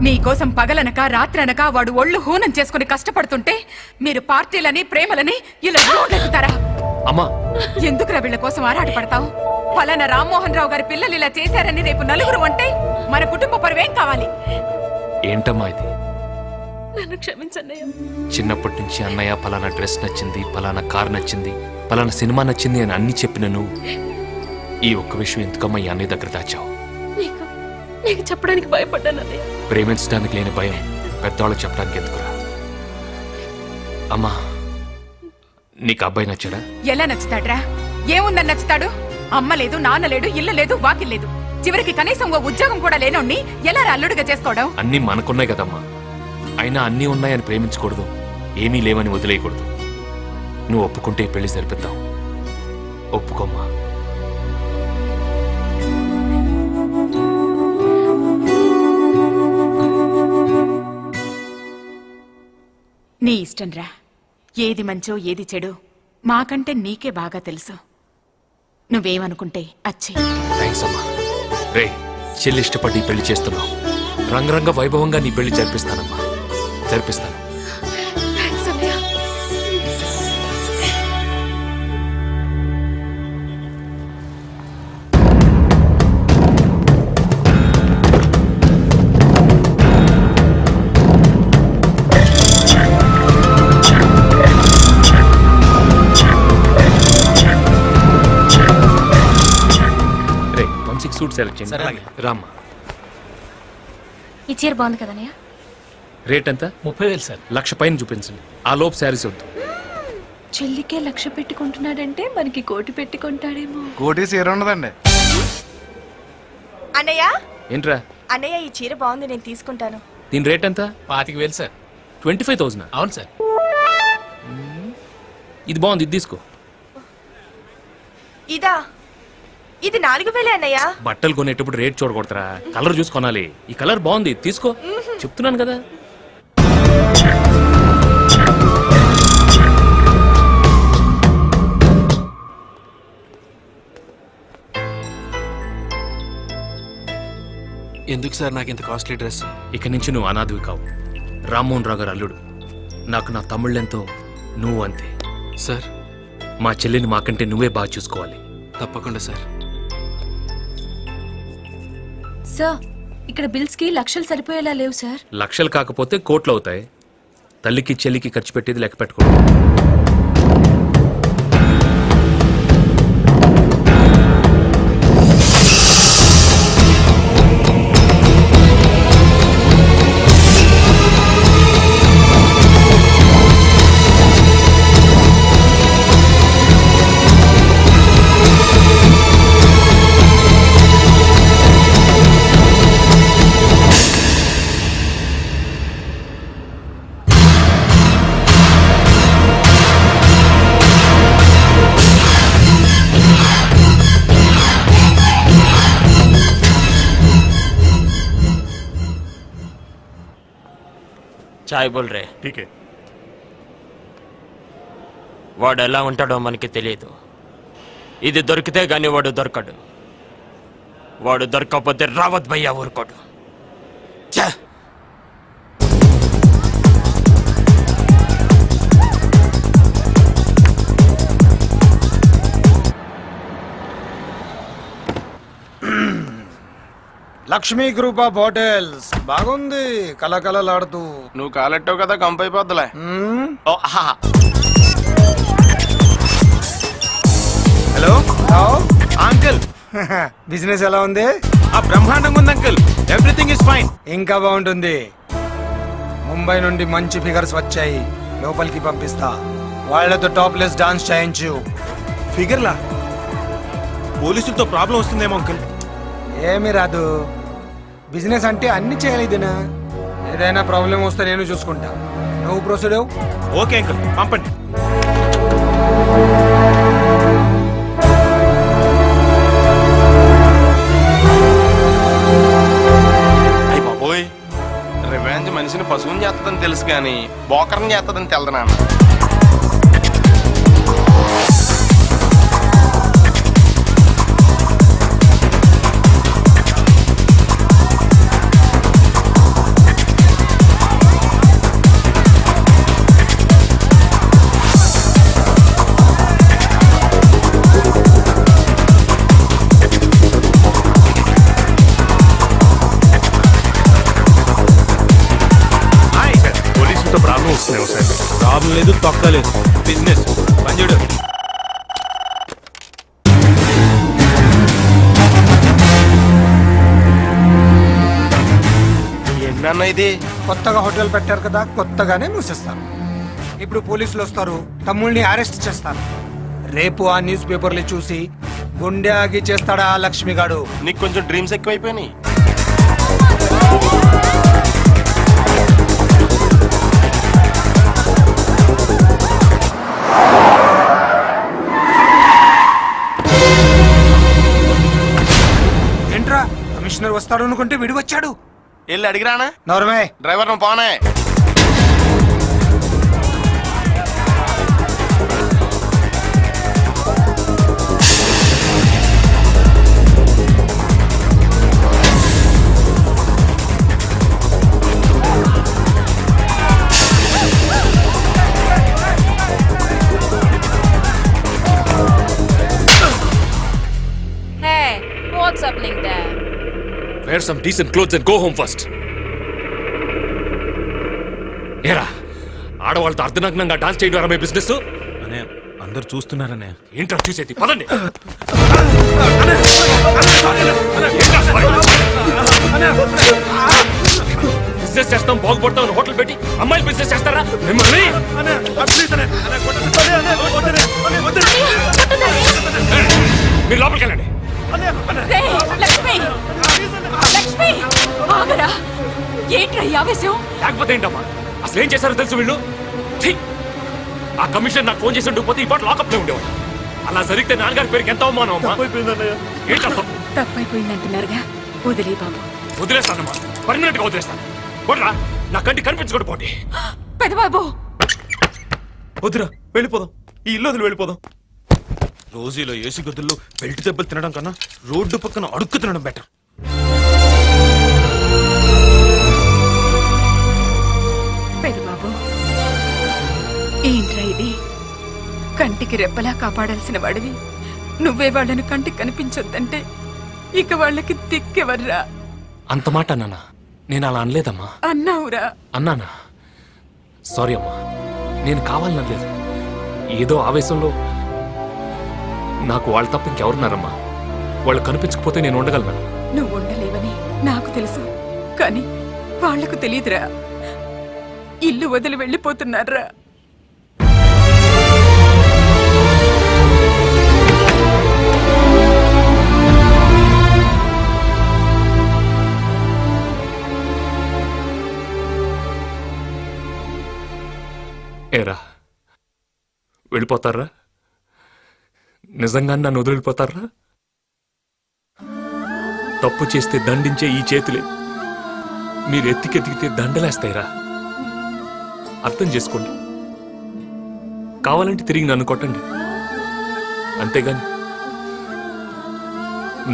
నీకోసం పగలనక రాత్రనక వాడు ఒళ్ళు హూనం చేసుకుని కష్టపడుతుంటే మీరు పార్టీలని ప్రేమలని ఇలా రోడ్లెక్కుతారా? అమ్మా, ఎందుకురా వీళ్ళ కోసం ఆరాటపడతావు? ఫలానా రామ్మోహన్ రావు గారి పిల్లలు ఇలా చేశారని రేపు నలుగురు అంటే మన కుటుంబ పరువేం కావాలి? ఏంటమ్మా ఇది? నన్ను క్షమించన్నయ్య. చిన్నప్పటి నుంచి అన్నయ్య పలానా డ్రెస్ నచ్చింది, పలానా కార్ నచ్చింది, పలానా సినిమా నచ్చింది అని అన్ని చెప్పినను ఈ ఒక్క విషయం ఎందుకమ్మా ఈ అన్నయ్య దగ్గర దాచావు? నీకు చెప్పడానికి భయపడ్డానన్నయ్య. ప్రేమించడానికి లేని భయం పెద్దవాళ్ళు చెప్పడానికి ఎందుకురా? అమ్మా, నీకు అబ్బాయి నచ్చాడా? ఎలా నచ్చుతాడ్రా? ఏముందని నచ్చుతాడు? అమ్మ లేదు, నాన్న లేడు, ఇల్లు లేదు, వాకిల్ లేదు, చివరికి కనీసం ఓ ఉద్యోగం కూడా లేనోడిని ఎలా అల్లుడిగా చేసుకోవడం? అన్నీ మనకున్నాయి కదమ్మా. అయినా అన్నీ ఉన్నాయని ప్రేమించకూడదు, ఏమీ లేవని వదిలేయకూడదు. నువ్వు ఒప్పుకుంటే పెళ్లి సరిపిద్దాం. ఒప్పుకోమ్మా. నీ ఇష్టంరా. ఏది మంచో ఏది చెడు మాకంటే నీకే బాగా తెలుసు. నువ్వేమనుకుంటే అచ్చే. థ్యాంక్స్ అమ్మా. రే, చెల్లి ఇష్టపడి పెళ్లి చేస్తున్నావు. రంగరంగ వైభవంగా నీ పెళ్లి జరిపిస్తానమ్మా, జరిపిస్తాను. సూట్ సెలెక్ట్ చేయండి. రామ్మా. ఈ చీర బాగుంది కదన్నయ్య. రేట్ ఎంత? 30,000 సార్. 1,00,000 పైన చూపించండి. ఆ లోపు శారీస్ వద్దు. చెల్లికే 1,00,000 పెట్టుకుంటున్నాడంటే మనకి 1,00,000 పెట్టుకుంటాడేమో. 1,00,000 చీర ఉండదండి. అన్నయ్య, ఏంట్రా? అన్నయ్య ఈ చీర బాగుంది, నేను తీసుకుంటాను. దీని రేట్ ఎంత? 25,000 సార్. 25,000? అవును సార్. ఇది బాగుంది, ఇది తీసుకో. ఇదా? ఇది 4,000 అన్నయ్య. బట్టలు కొనేటప్పుడు రేట్ చూడకూడదురా, కలర్ చూసి కొనాలి. ఈ కలర్ బాగుంది, తీసుకో. చెప్తున్నాను కదా. ఎందుకు సార్ నాకు ఇంత కాస్ట్లీ డ్రెస్? ఇక నుంచి నువ్వు అనాథవి కావు. రామ్మోహన్ రావు గారు అల్లుడు. నాకు నా తమ్ముళ్ళెంతో నువ్వు అంతే. సార్, మా చెల్లిని మాకంటే నువ్వే బాగా చూసుకోవాలి. తప్పకుండా సార్. సార్, ఇక్కడ బిల్స్ కి 1,00,000 సరిపోయేలా లేవు సార్. 1,00,000 కాకపోతే కోట్లు అవుతాయి. తల్లికి చెల్లికి ఖర్చు పెట్టేది లెక్క పెట్టుకోండి. చాయ్ బోల్ రే. ఠీకే. వాడు ఎలా ఉంటాడో మనకి తెలియదు. ఇది దొరికితే గాని వాడు దొరకడు. వాడు దొరకకపోతే రావత్ భయ్యా ఊరుకోడు. లక్ష్మీ గ్రూప్ ఆఫ్ హోటల్స్ బాగుంది, కలకలలాడుతూ. నువ్వు కాలెట్టావు కదా, కంపైపోద్దులే. హలో అంకుల్, బిజినెస్ ఎలా ఉంది? బ్రహ్మాండంగా ఉంది అంకుల్. Everything is fine. ఇంకా బాగుంటుంది. ముంబై నుండి మంచి ఫిగర్స్ వచ్చాయి, లోపలికి పంపిస్తా. వాళ్ళతో టాప్లెస్ డాన్స్ చేయించు. ఫిగర్లా? పోలీసులతో ప్రాబ్లం వస్తుందేమో అంకుల్. ఏమి రాదు, బిజినెస్ అంటే అన్ని చేయలేదునా. ఏదైనా ప్రాబ్లం వస్తే నేను చూసుకుంటా, నువ్వు ప్రొసీడ్ అవ్వు. ఓకే అంకుల్, పంపండి. అయ్యి బాబోయ్, రివెంజ్ మనిషిని పశువుని చేస్తుందని తెలుసు కానీ బోకర్ని చేస్తుందని తెలదు నాన్న. ఎప్పుడన్నా ఇది కొత్తగా హోటల్ పెట్టారు కదా, కొత్తగానే మూసేస్తారు. ఇప్పుడు పోలీసులు వస్తారు, తమ్ముళ్ళని అరెస్ట్ చేస్తారు. రేపు ఆ న్యూస్ పేపర్లు చూసి గుండె ఆగి చేస్తాడా ఆ లక్ష్మిగాడు. నీకు కొంచెం డ్రీమ్స్ ఎక్కువైపోయినాయి. ఏంట్రా కమిషనర్ వస్తాడు అనుకుంటే విడి వచ్చాడు. వెళ్ళి అడిగిరానా? నోరమే డ్రైవర్ నువ్వు పోనే. What's happening there? Wear some decent clothes and go home first. ఏరా ఆడవాళ్ళతో అర్ధనగ్నంగా డాన్స్ చేయడం మీ బిజినెస్? అనే అందరు చూస్తున్నారనే. ఏంట్రా చూసేది? పదండి. బిజినెస్ చేస్తాం బాగుపడతాం హోటల్ పెట్టి అమ్మాయిలు బిజినెస్ చేస్తారా మిమ్మల్ని? మీరు లోపలికి వెళ్ళండి. లక్ష్మి లక్ష్మి ఆగరా. ఏంట్రా ఈ ఆవేశం? లేకపోతే ఏంటమ్మా అసలు ఏం చేశారో తెలుసు వీళ్ళు? ఆ కమిషన్ నాకు ఫోన్ చేసి ఉండకపోతే ఈ పాట లాకప్ లో ఉండేవాడు. అలా జరిగితే నాన్నగారి పేరుకి ఎంత అవమానం అమ్మా. తప్పైపోయిందంటున్నారుగా, వదిలే బాబు. వదిలేస్తానమ్మా, పర్మనెంట్ గా వదిలేస్తాను. కొట్రా, నా కంటి కనిపించకూడదు పోటీ. పెద్దబాబు వద్దురా, వెళ్ళిపోదాం. ఈ ఇల్లు వదిలి వెళ్ళిపోదాం. రోజు ఇలా ఏసీ గదుల్లో బెల్ట్ దెబ్బలు తినడం కన్నా రోడ్డు పక్కన అడుక్కు తినడం బెటర్. పెద్దబాబు ఏంట్రా ఇది? కంటికి రెప్పలా కాపాడాల్సిన వాడివి నువ్వే వాళ్ళని కంటికి కనిపించొద్దంటే ఇక వాళ్ళకి దిక్కెవర్రా? అంత మాట అన్నానా? నేను అలా అనలేదమ్మా. అన్నావురా. అన్నానా? సారీ అమ్మా, నేను కావాలనలేదు. ఏదో ఆవేశంలో. నాకు వాళ్ళు తప్ప ఇంకెవరున్నారమ్మా? వాళ్ళు కనిపించకపోతే నేను ఉండగలనా? నువ్వు ఉండలేవని నాకు తెలుసు, కానీ వాళ్లకు తెలియదురా. ఇల్లు వదిలి వెళ్ళిపోతున్నారా. ఏరా వెళ్ళిపోతారా? నిజంగా నన్ను వదిలిపోతారా? తప్పు చేస్తే దండించే ఈ చేతులే మీరు ఎత్తికెతికితే దండలేస్తాయిరా. అర్థం చేసుకోండి. కావాలంటే తిరిగి నన్ను కొట్టండి, అంతేగాని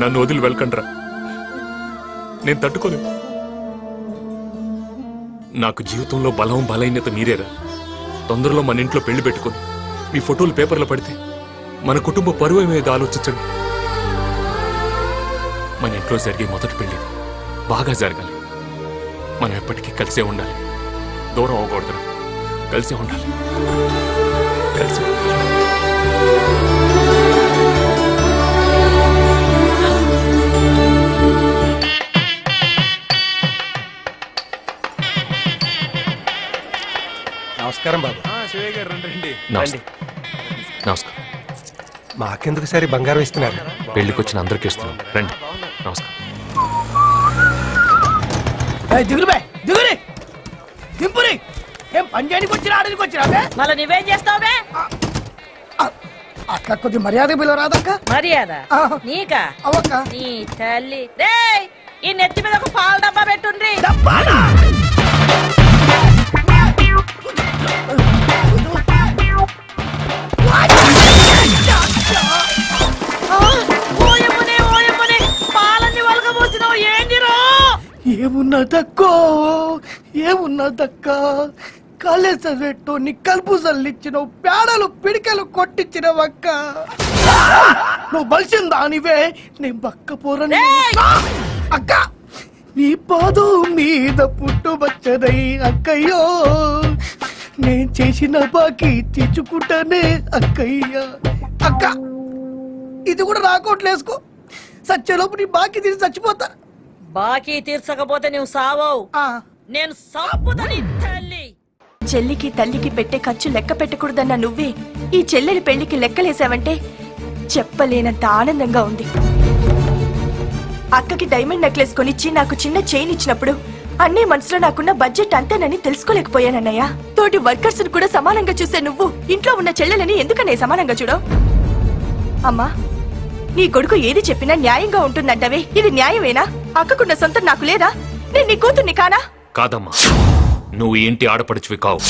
నన్ను వదిలి వెళ్ళకండ్రా. నేను తట్టుకోలేను. నాకు జీవితంలో బలం బలహీనత మీరేరా. తొందరలో మన ఇంట్లో పెళ్లి పెట్టుకుని మీ ఫోటోలు పేపర్లో పడితే మన కుటుంబ పరువు మీద ఆలోచించండి. మన ఇంట్లో జరిగే మొదటి పెళ్లి బాగా జరగాలి. మనం ఎప్పటికీ కలిసే ఉండాలి. దూరం అవ్వకూడదు. కలిసే ఉండాలి. కలిసే ఉండాలి. నమస్కారం బాబు. నమస్కారం. మాకెందుకు సరే బంగారం ఇస్తున్నారు? పెళ్లికి వచ్చిన అందరికీ ఇస్తున్నాం. రండి. నమస్కారం. దిగురి దింపురి. ఏం పని చేయడానికి వచ్చినా ఆడడానికి వచ్చినా? మళ్ళీ నువ్వేం చేస్తావుబే? అట్లా కొద్ది మర్యాద పిలవరాదక్క. మర్యాద నీకా? అవక్క నీ తల్లి. రేయ్, ఈ నెత్తి మీద ఒక పాల డబ్బా పెట్టుండ్రి. పాలన్నీ వలగబోసినావు ఏంటిరో? ఏమున్నదక్క కాలేజ్ చదివేట్టు నీ కలుపు చల్లిచ్చినావు, పేడలు పిడికలు కొట్టించినవక్క. నువ్వు బలిసిందా నీవే? నేను బక్క పోరని అక్క. నీ పాదం మీద పుట్టుబచ్చదై అక్కయ్యో, నేను చేసిన బాకీ తెచ్చుకుంటానే అక్కయ్య. అక్క ఇది కూడా రాకోట్లేసుకో. సచ్చేలోపు నీ బాకీ తీసి చచ్చిపోతా. బాకీ తీర్చకపోతే నువ్వు సావవు. నేను సంపుదని తల్లి. చెల్లికి తల్లికి పెట్టే ఖర్చు లెక్క పెట్టకూడదన్న నువ్వే ఈ చెల్లెలి పెళ్లికి లెక్కలేసావంటే చెప్పలేనంత ఆనందంగా ఉంది. అక్కకి డైమండ్ నెక్లెస్ కొనిచ్చి నాకు చిన్న చైన్ ఇచ్చినప్పుడు అన్నీ మనసులో నాకున్న బడ్జెట్ అంతేనని తెలుసుకోలేకపోయానన్నయ్య. తోటి వర్కర్స్ కూడా సమానంగా చూసే నువ్వు ఇంట్లో ఉన్న చెల్లెలని ఎందుకనే సమానంగా చూడవు? అమ్మా, నీ కొడుకు ఏది చెప్పినా న్యాయంగా ఉంటుందంటవే, ఇది న్యాయమేనా? అక్కకున్న సొంతం నాకు లేదా? నేను నీ కూతుర్ని కానా? కాదమ్మా, నువ్వు ఇంటి ఆడపడుచువి కావు.